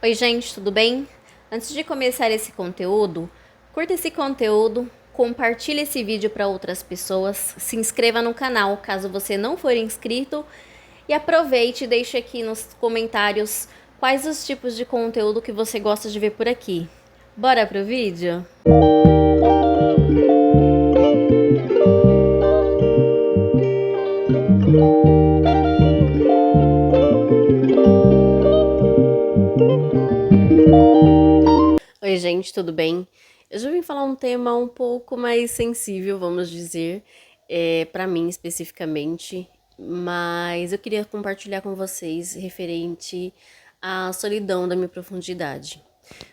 Oi, gente, tudo bem? Antes de começar esse conteúdo, curta esse conteúdo, compartilhe esse vídeo para outras pessoas, se inscreva no canal caso você não for inscrito e aproveite e deixe aqui nos comentários quais os tipos de conteúdo que você gosta de ver por aqui. Bora pro vídeo? Oi, gente, tudo bem? Eu já vim falar um tema um pouco mais sensível, vamos dizer, para mim especificamente, mas eu queria compartilhar com vocês referente à solidão da minha profundidade.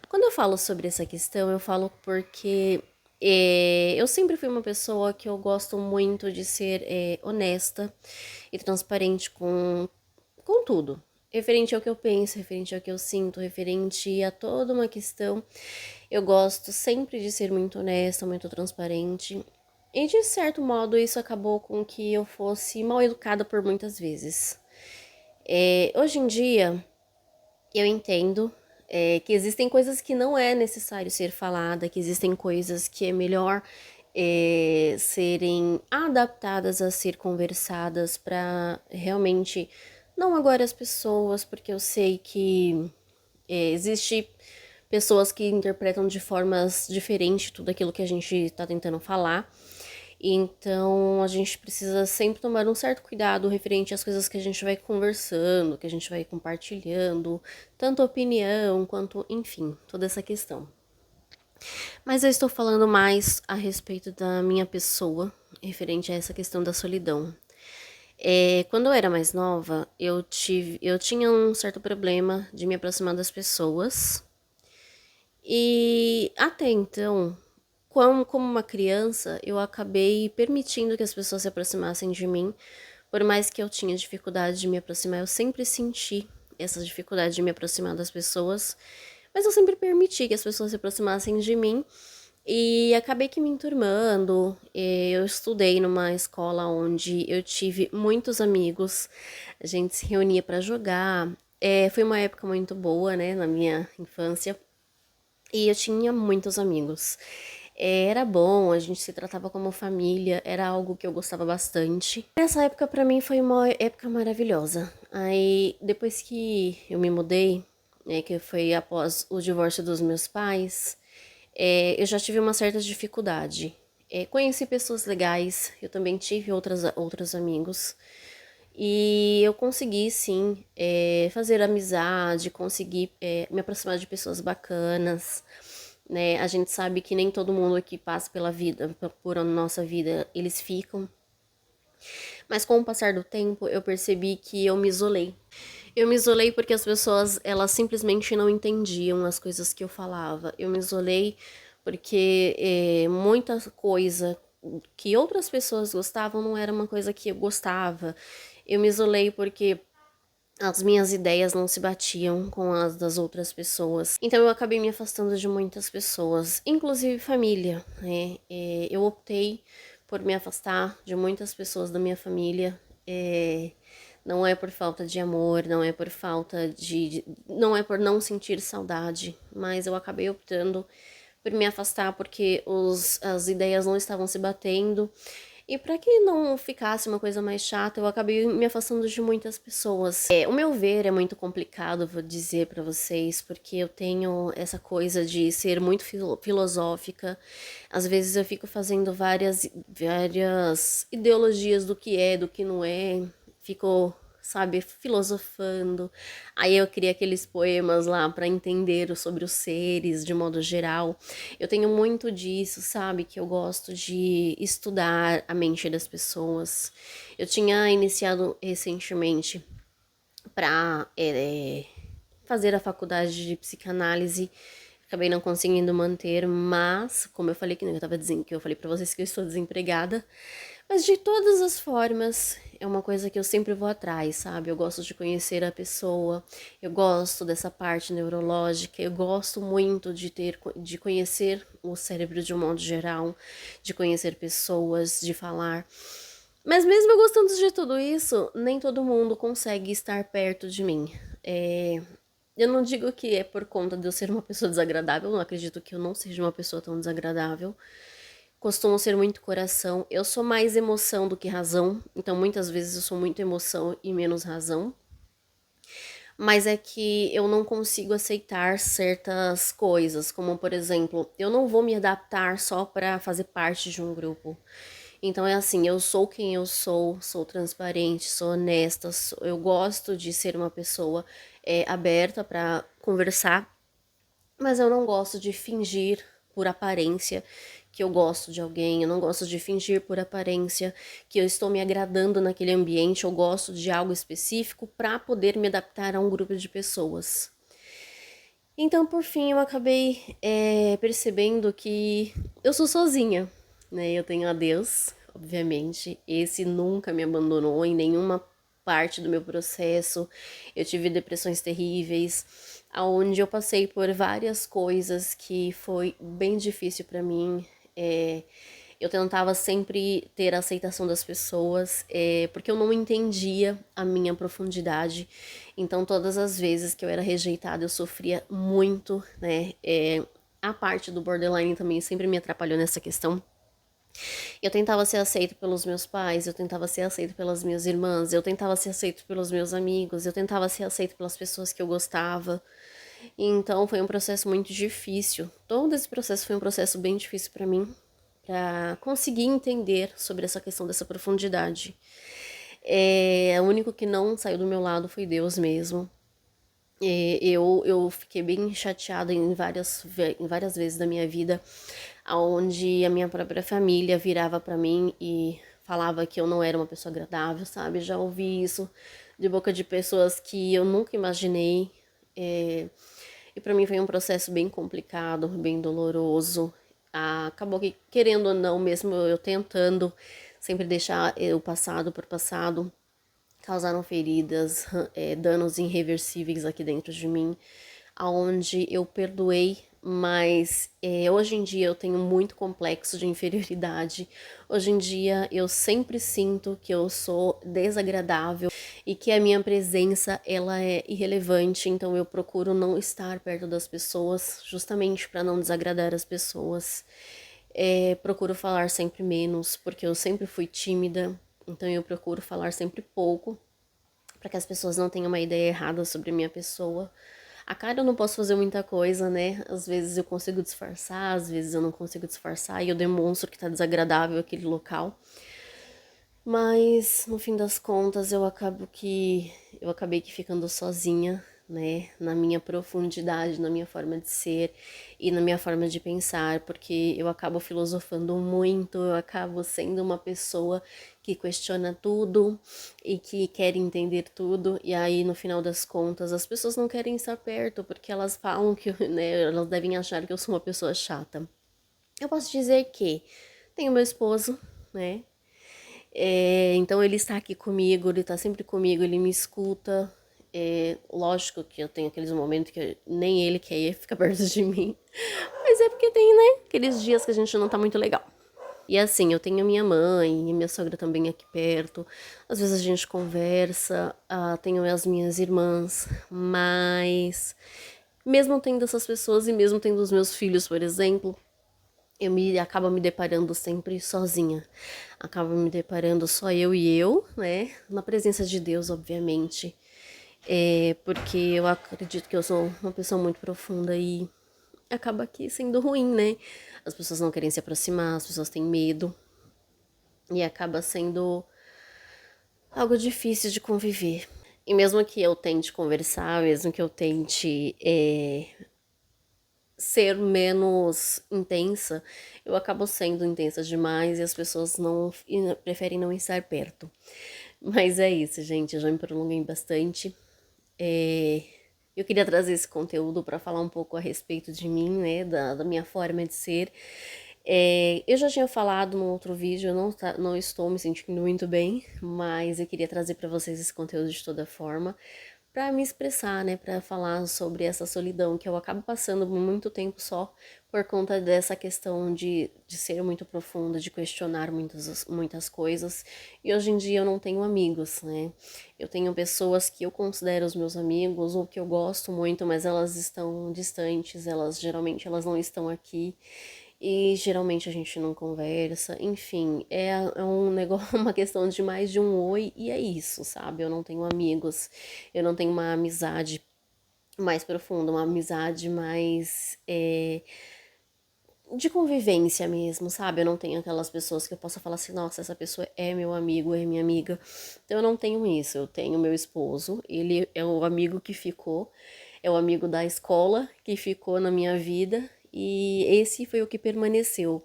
Quando eu falo sobre essa questão, eu falo porque eu sempre fui uma pessoa que eu gosto muito de ser honesta e transparente com tudo. Referente ao que eu penso, referente ao que eu sinto, referente a toda uma questão. Eu gosto sempre de ser muito honesta, muito transparente. E de certo modo isso acabou com que eu fosse mal educada por muitas vezes. Hoje em dia eu entendo que existem coisas que não é necessário ser falada, que existem coisas que é melhor serem adaptadas a ser conversadas para realmente não agora as pessoas, porque eu sei que existe pessoas que interpretam de formas diferentes tudo aquilo que a gente está tentando falar. Então a gente precisa sempre tomar um certo cuidado referente às coisas que a gente vai conversando, que a gente vai compartilhando, tanto opinião quanto, enfim, toda essa questão. Mas eu estou falando mais a respeito da minha pessoa, referente a essa questão da solidão. Quando eu era mais nova, eu tinha um certo problema de me aproximar das pessoas. E até então, como uma criança, eu acabei permitindo que as pessoas se aproximassem de mim. Por mais que eu tinha dificuldade de me aproximar, eu sempre senti essa dificuldade de me aproximar das pessoas. Mas eu sempre permiti que as pessoas se aproximassem de mim. E acabei que me enturmando. Eu estudei numa escola onde eu tive muitos amigos. A gente se reunia para jogar. Foi uma época muito boa, né, na minha infância. E eu tinha muitos amigos. Era bom, a gente se tratava como família, era algo que eu gostava bastante. Essa época pra mim foi uma época maravilhosa. Aí, depois que eu me mudei, que foi após o divórcio dos meus pais, eu já tive uma certa dificuldade. Conheci pessoas legais, eu também tive outros amigos. E eu consegui, sim, fazer amizade, consegui me aproximar de pessoas bacanas, né? A gente sabe que nem todo mundo que passa pela vida, por a nossa vida, eles ficam. Mas com o passar do tempo, eu percebi que eu me isolei. Eu me isolei porque as pessoas, elas simplesmente não entendiam as coisas que eu falava. Eu me isolei porque muita coisa que outras pessoas gostavam não era uma coisa que eu gostava. Eu me isolei porque as minhas ideias não se batiam com as das outras pessoas. Então eu acabei me afastando de muitas pessoas, inclusive família, né? Eu optei por me afastar de muitas pessoas da minha família. Não é por falta de amor, não é por falta não é por não sentir saudade, mas eu acabei optando por me afastar porque as ideias não estavam se batendo. E para que não ficasse uma coisa mais chata, eu acabei me afastando de muitas pessoas. O meu ver é muito complicado, vou dizer para vocês, porque eu tenho essa coisa de ser muito filosófica. Às vezes eu fico fazendo várias ideologias do que é, do que não é. Fico, sabe, filosofando. Aí eu criei aqueles poemas lá para entender sobre os seres de modo geral. Eu tenho muito disso, sabe, que eu gosto de estudar a mente das pessoas. Eu tinha iniciado recentemente para fazer a faculdade de psicanálise. Acabei não conseguindo manter, mas como eu falei que eu falei para vocês que eu estou desempregada, mas de todas as formas, é uma coisa que eu sempre vou atrás, sabe? Eu gosto de conhecer a pessoa, eu gosto dessa parte neurológica, eu gosto muito de conhecer o cérebro de um modo geral, de conhecer pessoas, de falar. Mas mesmo eu gostando de tudo isso, nem todo mundo consegue estar perto de mim. Eu não digo que é por conta de eu ser uma pessoa desagradável, eu não acredito que eu não seja uma pessoa tão desagradável. Costumo ser muito coração. Eu sou mais emoção do que razão, então muitas vezes eu sou muito emoção e menos razão. Mas é que eu não consigo aceitar certas coisas, como por exemplo, eu não vou me adaptar só para fazer parte de um grupo. Então é assim, eu sou quem eu sou transparente, sou honesta, eu gosto de ser uma pessoa aberta para conversar, mas eu não gosto de fingir por aparência que eu gosto de alguém, eu não gosto de fingir por aparência que eu estou me agradando naquele ambiente, eu gosto de algo específico para poder me adaptar a um grupo de pessoas. Então, por fim, eu acabei percebendo que eu sou sozinha, né? Eu tenho a Deus, obviamente. Esse nunca me abandonou em nenhuma parte do meu processo. Eu tive depressões terríveis, aonde eu passei por várias coisas que foi bem difícil para mim. Eu tentava sempre ter a aceitação das pessoas, porque eu não entendia a minha profundidade. Então, todas as vezes que eu era rejeitada, eu sofria muito, né? A parte do borderline também sempre me atrapalhou nessa questão. Eu tentava ser aceito pelos meus pais, eu tentava ser aceito pelas minhas irmãs, eu tentava ser aceito pelos meus amigos, eu tentava ser aceito pelas pessoas que eu gostava. Então, foi um processo muito difícil. Todo esse processo foi um processo bem difícil para mim, para conseguir entender sobre essa questão dessa profundidade. O único que não saiu do meu lado foi Deus mesmo. Eu fiquei bem chateada em várias vezes da minha vida, onde a minha própria família virava para mim e falava que eu não era uma pessoa agradável, sabe? Já ouvi isso de boca de pessoas que eu nunca imaginei. E para mim foi um processo bem complicado, bem doloroso. Acabou que, querendo ou não, mesmo eu tentando sempre deixar o passado por passado, causaram feridas, danos irreversíveis aqui dentro de mim, aonde eu perdoei, mas hoje em dia eu tenho muito complexo de inferioridade. Hoje em dia eu sempre sinto que eu sou desagradável e que a minha presença ela é irrelevante, então eu procuro não estar perto das pessoas, justamente para não desagradar as pessoas. Procuro falar sempre menos, porque eu sempre fui tímida, então eu procuro falar sempre pouco, para que as pessoas não tenham uma ideia errada sobre a minha pessoa. A cara eu não posso fazer muita coisa, né? Às vezes eu consigo disfarçar, às vezes eu não consigo disfarçar e eu demonstro que tá desagradável aquele local. Mas no fim das contas eu acabei que ficando sozinha, né, na minha profundidade, na minha forma de ser e na minha forma de pensar, porque eu acabo filosofando muito, eu acabo sendo uma pessoa que questiona tudo e que quer entender tudo, e aí no final das contas as pessoas não querem estar perto porque elas falam que, né, elas devem achar que eu sou uma pessoa chata. Eu posso dizer que tenho meu esposo, né? Então ele está aqui comigo, ele está sempre comigo, ele me escuta. Lógico que eu tenho aqueles momentos que nem ele quer ficar perto de mim. Mas é porque tem, né? Aqueles dias que a gente não tá muito legal. E assim, eu tenho minha mãe e minha sogra também aqui perto. Às vezes a gente conversa, tenho as minhas irmãs, mas mesmo tendo essas pessoas e mesmo tendo os meus filhos, por exemplo, acabo me deparando sempre sozinha. Acabo me deparando só eu e eu, né? Na presença de Deus, obviamente. Porque eu acredito que eu sou uma pessoa muito profunda e acaba aqui sendo ruim, né? As pessoas não querem se aproximar, as pessoas têm medo. E acaba sendo algo difícil de conviver. E mesmo que eu tente conversar, mesmo que eu tente ser menos intensa, eu acabo sendo intensa demais e as pessoas não preferem não estar perto. Mas é isso, gente. Eu já me prolonguei bastante. Eu queria trazer esse conteúdo para falar um pouco a respeito de mim, né, da minha forma de ser. Eu já tinha falado no outro vídeo, eu não estou me sentindo muito bem, mas eu queria trazer para vocês esse conteúdo de toda forma, para me expressar, né, para falar sobre essa solidão que eu acabo passando muito tempo só por conta dessa questão de ser muito profunda, de questionar muitas coisas. E hoje em dia eu não tenho amigos, né? Eu tenho pessoas que eu considero os meus amigos ou que eu gosto muito, mas elas estão distantes, elas geralmente elas não estão aqui. E geralmente a gente não conversa, enfim, é um negócio, uma questão de mais de um oi, e é isso, sabe? Eu não tenho amigos, eu não tenho uma amizade mais profunda, uma amizade mais de convivência mesmo, sabe? Eu não tenho aquelas pessoas que eu possa falar assim, nossa, essa pessoa é meu amigo, é minha amiga. Então eu não tenho isso, eu tenho meu esposo, ele é o amigo que ficou, é o amigo da escola que ficou na minha vida, e esse foi o que permaneceu.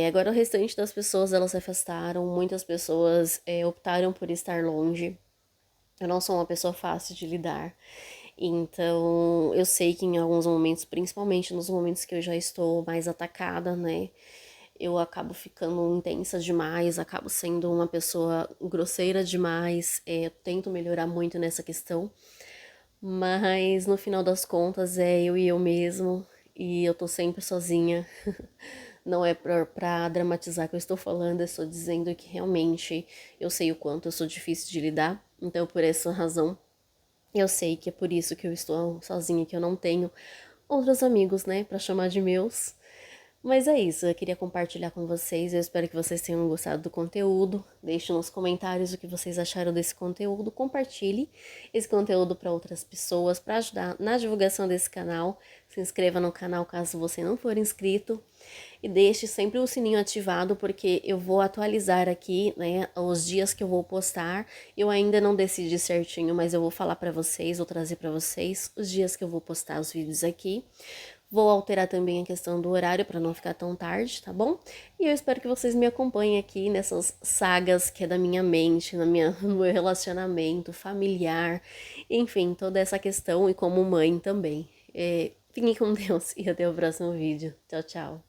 Agora o restante das pessoas elas se afastaram, muitas pessoas optaram por estar longe. Eu não sou uma pessoa fácil de lidar. Então, eu sei que em alguns momentos, principalmente nos momentos que eu já estou mais atacada, né? Eu acabo ficando intensa demais, acabo sendo uma pessoa grosseira demais. Eu tento melhorar muito nessa questão, mas no final das contas é eu e eu mesmo, e eu tô sempre sozinha. Não é pra dramatizar que eu estou falando, eu estou dizendo que realmente eu sei o quanto eu sou difícil de lidar, então por essa razão eu sei que é por isso que eu estou sozinha, que eu não tenho outros amigos, né, pra chamar de meus. Mas é isso, eu queria compartilhar com vocês. Eu espero que vocês tenham gostado do conteúdo. Deixe nos comentários o que vocês acharam desse conteúdo. Compartilhe esse conteúdo para outras pessoas, para ajudar na divulgação desse canal. Se inscreva no canal caso você não for inscrito. E deixe sempre o sininho ativado, porque eu vou atualizar aqui, né, os dias que eu vou postar. Eu ainda não decidi certinho, mas eu vou falar para vocês, vou trazer para vocês os dias que eu vou postar os vídeos aqui. Vou alterar também a questão do horário para não ficar tão tarde, tá bom? E eu espero que vocês me acompanhem aqui nessas sagas que é da minha mente, no meu relacionamento familiar, enfim, toda essa questão e como mãe também. Fiquem com Deus e até o próximo vídeo. Tchau, tchau.